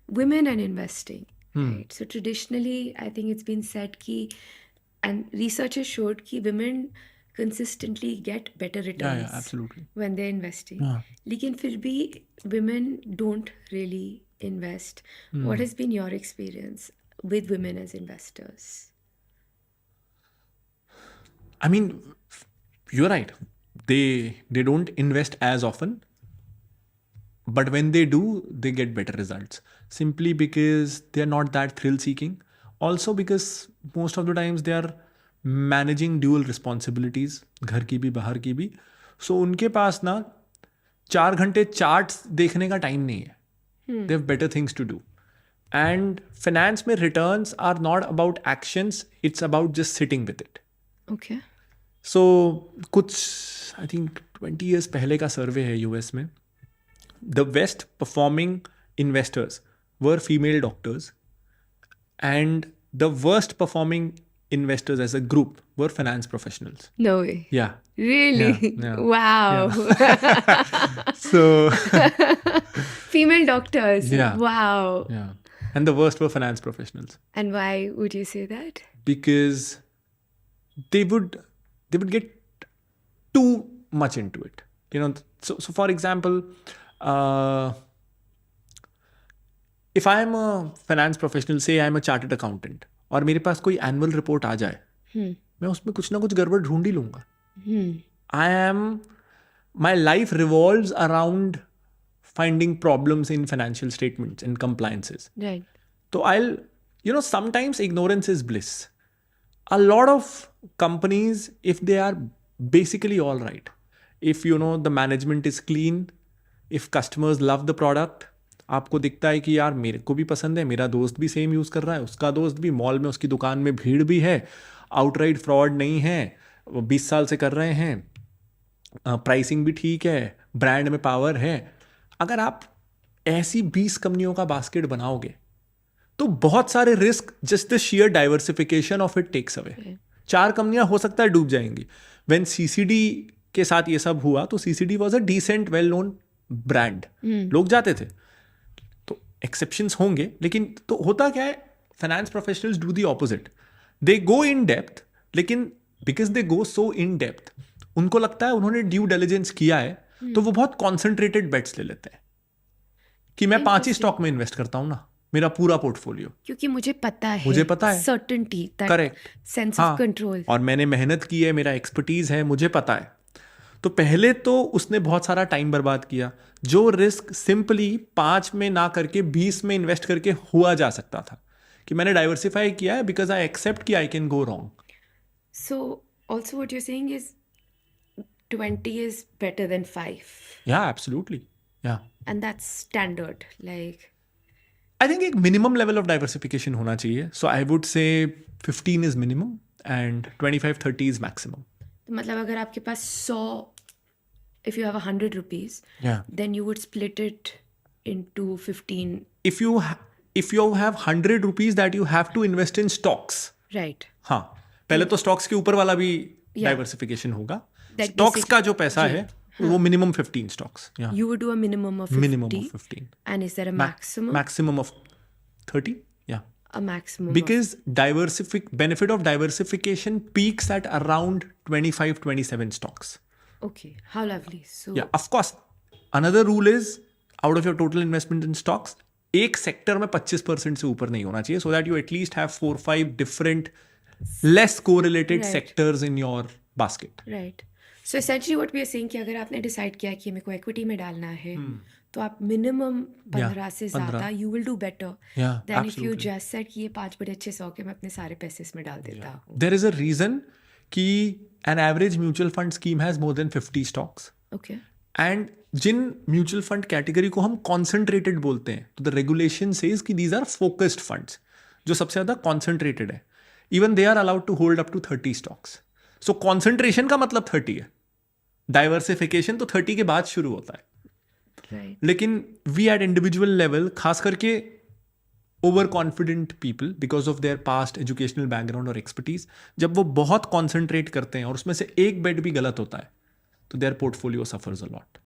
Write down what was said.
women and investing, Hmm. right? So traditionally, I think it's been said ki, and research has showed ki women consistently get better Yeah, returns absolutely. when they're investing. Yeah. लेकिन फिर भी women don't really invest. What has been your experience with women as investors? I mean, you're right. They don't invest as often, but when they do, they get better results. Simply because they're not that thrill seeking. Also because most of the times they are managing dual responsibilities, घर की भी बाहर की भी. So उनके पास ना 4 घंटे charts देखने का टाइम नहीं है. They have better things to do. And finance में returns are not about actions, it's about just sitting with it. Okay. सो कुछ आई थिंक 20 years पहले का सर्वे है यूएस में. The best performing investors were female doctors and the worst performing investors as a group were finance professionals. No way. Yeah. Really? Yeah. Wow. So, Female doctors. yeah. Wow. Yeah. And the worst were finance professionals And why would you say that? because they would get too much into it. So for example, if I am a finance professional, say I am a chartered accountant, और मेरे पास कोई annual report आ जाए, मैं उसमें कुछ ना कुछ गड़बड़ ढूंढ ही लूंगा. My life revolves around finding problems in financial statements and compliances. Right. So sometimes ignorance is bliss. A lot of companies, if they are basically all right, if the management is clean, if customers love the product, आपको दिखता है कि यार मेरे को भी पसंद है, मेरा दोस्त भी सेम यूज़ कर रहा है, उसका दोस्त भी, मॉल में उसकी दुकान में भीड़ भी है, आउटराइट फ्रॉड नहीं है, 20 साल से कर रहे हैं, प्राइसिंग भी ठीक है, ब्रांड में पावर है. अगर आप ऐसी 20 कंपनियों का बास्केट बनाओगे तो बहुत सारे risk just the share diversification of it takes away. 4 कंपनियां हो सकता है डूब जाएंगी. व्हेन सीसीडी के साथ ये सब हुआ तो CCD was a decent well known brand, लोग जाते थे. तो एक्सेप्शंस होंगे, लेकिन तो होता क्या है, finance professionals do the opposite. They go in depth, लेकिन because they go so in depth, उनको लगता है उन्होंने ड्यू डिलिजेंस किया है, तो वो बहुत कॉन्सेंट्रेटेड बेट्स ले लेते हैं कि मैं 5 ही स्टॉक में इन्वेस्ट करता हूं ना, मेरा पूरा पोर्टफोलियो, क्योंकि मुझे पता है certainty, that correct, sense of control, और मैंने मेहनत की है, मेरा एक्सपर्टीज है, मुझे पता है. तो पहले तो उसने बहुत सारा टाइम बर्बाद किया, जो रिस्क सिंपली 5 में ना करके 20 में इन्वेस्ट करके हुआ जा सकता था, कि मैंने डाइवर्सिफाई किया है बिकॉज आई एक्सेप्ट कि I can go wrong. So also what you are saying is 20 is better than 5. Yeah, absolutely. Yeah. And that's standard. Like, I think एक minimum level of diversification होना चाहिए. So I would say 15 is minimum and 25-30 is maximum. मतलब अगर आपके पास 100, if you have 100 rupees, Yeah. then you would split it into 15. If you have 100 rupees that you have to invest in stocks. Right. हाँ, पहले तो stocks के ऊपर वाला भी diversification होगा. That Stocks का जो पैसा है वो minimum 15 stocks. Yeah. You would do a minimum of 50. Minimum of 15. And is there a maximum? Maximum of 30. Yeah. A maximum. Because benefit of diversification peaks at around 25-27 stocks. Okay. How lovely. So Yeah, of course. Another rule is out of your total investment in stocks, एक sector में 25% से ऊपर नहीं होना चाहिए, so that you at least have 4-5 different less correlated sectors in your basket. Right. So essentially what we are saying कि अगर आपने डिसाइड किया कि मेरे को इक्विटी में डालना है, तो आप मिनिमम 15 से ज़्यादा you will do better than if you just said कि ये 5 बड़े अच्छे सौ के मैं अपने सारे पैसे इसमें डाल देता हूँ. There is a reason कि an average mutual fund scheme has more than 50 stocks. Okay. And जिन म्यूचुअल फंड कैटेगरी को हम कॉन्सेंट्रेटेड बोलते हैं, तो द रेगुलेशन सेज कि दीज आर फोकस्ड फंड्स, जो सबसे ज़्यादा कॉन्सेंट्रेटेड है. Even they are allowed to hold up to 30 stocks. So concentration का मतलब 30 है, डाइवर्सिफिकेशन तो 30 के बाद शुरू होता है. Right. लेकिन वी एट इंडिविजुअल लेवल, खास करके over confident people because of their past educational background और एक्सपर्टीज, जब वो बहुत कॉन्सेंट्रेट करते हैं और उसमें से एक बेट भी गलत होता है, तो their portfolio suffers a lot.